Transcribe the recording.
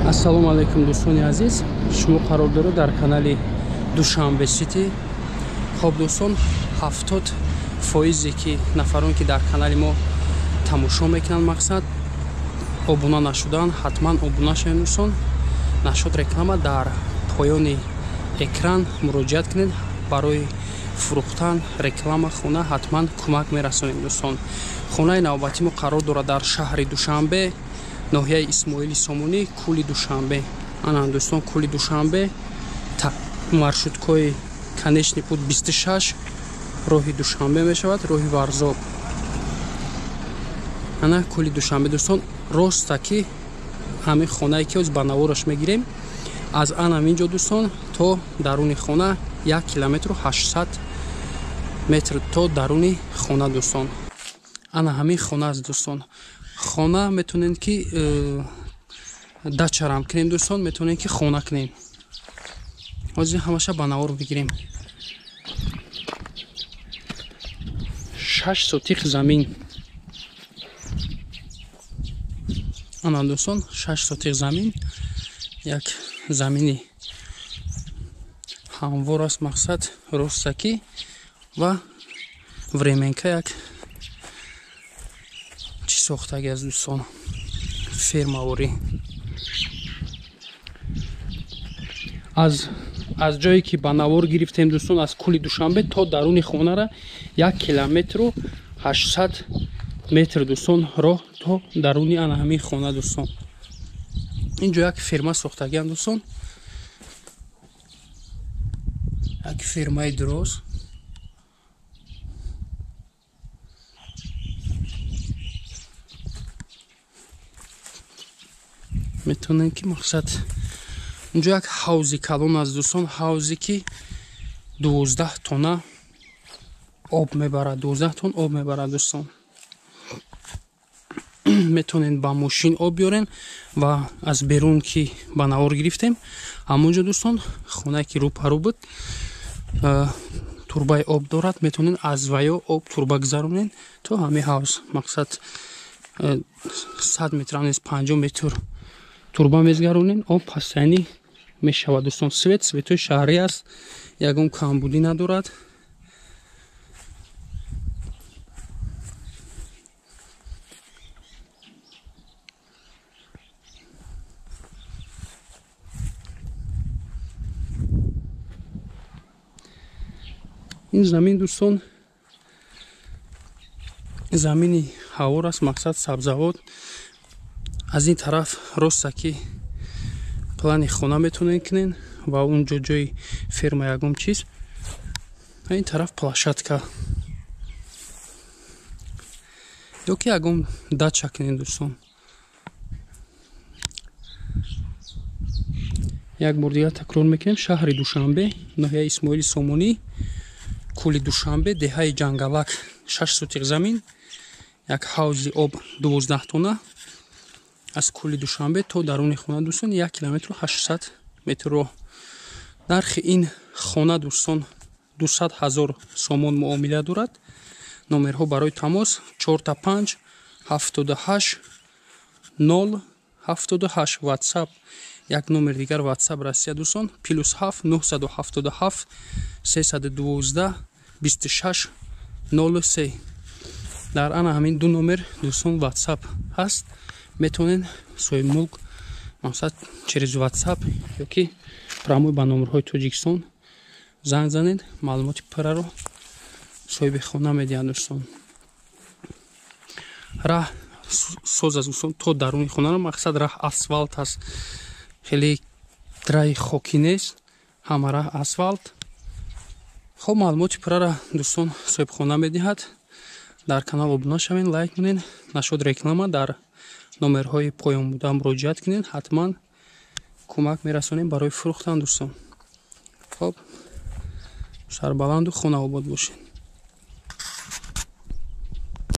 Ассалому алейкум дӯстони азиз, шумо қарор доред дар канали Душанбе Сити. Хоб дӯстон, 70% ки нафарон ки дар канали мо тамошо мекунанд мақсад обуна нашудан, ҳатман обуна шавед дӯстон. Нашуд реклама дар поёни экран муроҷиат кунед. Барои фурӯхтан реклама хона ҳатман кӯмак мерасонем дӯстон. Хонаи навбатӣ мо қарор дорад дар шаҳри Душанбе, ноҳияи Исмоили Сомонӣ, кӯли Душанбе. Ана дӯстон, кӯли Душанбе, маршруткои Конечный путь 26, роҳи Душанбе мешавад, роҳи Варзоб. Ана кӯли Душанбе дӯстон, ростаки ҳамин хонае ки ҳоз ба навораш мегирем. Аз ана минҷо дӯстон то даруни хона 1 километру 800 метр то даруни хона дӯстон. Ана ҳамин хона аст дӯстон. Хона метонем ки дачарам кунем дӯстон, метонем ки хона кунем. ҳозир ҳамаша ба навор бигирем. 6 сотиқ замин. ана дӯстон, 6 сотиқ замин. як замини ҳамвор аст, мақсад ростаки ва временка як чӣ сохтаги аст дӯстон, фермаворӣ. аз ҷое ки ба навор гирифтем дӯстон, аз кӯли Душанбе то даруни хонара 1 километру 800 метр дӯстон роҳ то даруни ана ҳамин хона дӯстон. инҷо як ферма сохтагиам дӯстон, як фермаи дуроз. метонем ки мақсад инҷо як ҳавзи калон аст дӯстон, ҳавзе ки 12 тонна об мебарад, 12 тонн об мебарад дӯстон. метонен ба мошин об биёрен ва аз берун ки ба навор гирифтем ҳамонҷо дӯстон, хонае ки рӯпарӯ буд турбаи об дорад, метонен аз ваё об турба гузаронен то ҳамин ҳавз. мақсад 100 метр нест, 50 метр турба мезгаронен, об постоянӣ мешавад дӯстон. светои шаҳрӣ аст, ягон камбудӣ надорад. ин замин дӯстон, замини ҳавор аст, мақсад сабзавот. аз ин тараф ростаки плани хона метонен кунен ва унҷо ҷои ферма ягон чиз. ин тараф площадка ё ки ягон дача кунен дӯстон. як бор дигар такрор мекунем, шаҳри Душанбе, ноҳияи Исмоили Сомонӣ, кӯли Душанбе, деҳаи Ҷангалак, 6 сотиқ замин, як ҳавзи об 12 тонна. аз кӯли Душанбе то даруни хона дӯстон 1 километру 800 метр роҳ. нархи ин хона дӯстон 200 000 сомон муомила дорад. номерҳо барои тамос 45 78 078 ватсап. як номер дигар ватсап Россия дӯстон, +7 977 312 26 03. дар ана ҳамин ду номер дӯстон ватсап ҳаст. метонен соҳибмулк мақсад через ватсап ё ки прамои ба номерҳои Тоҷикистон занг занед, маълумоти пурраро соҳиби хона медиҳад дӯстон. раҳ соз аст дӯстон то даруни хонаро, мақсад раҳ асфалт аст, хеле раҳи хокӣ нест, ҳама раҳ асфалт. хоб маълумоти пуррара дӯстон соҳибхона медиҳад. дар канал обуна шавен, лайк кунен, нашуд реклама дар номерҳои поёнбуда муроҷиат кунед, ҳатман кӯмак мерасонем барои фурӯхтан дӯстон. хоб, сарбаланду хонаобод бошед.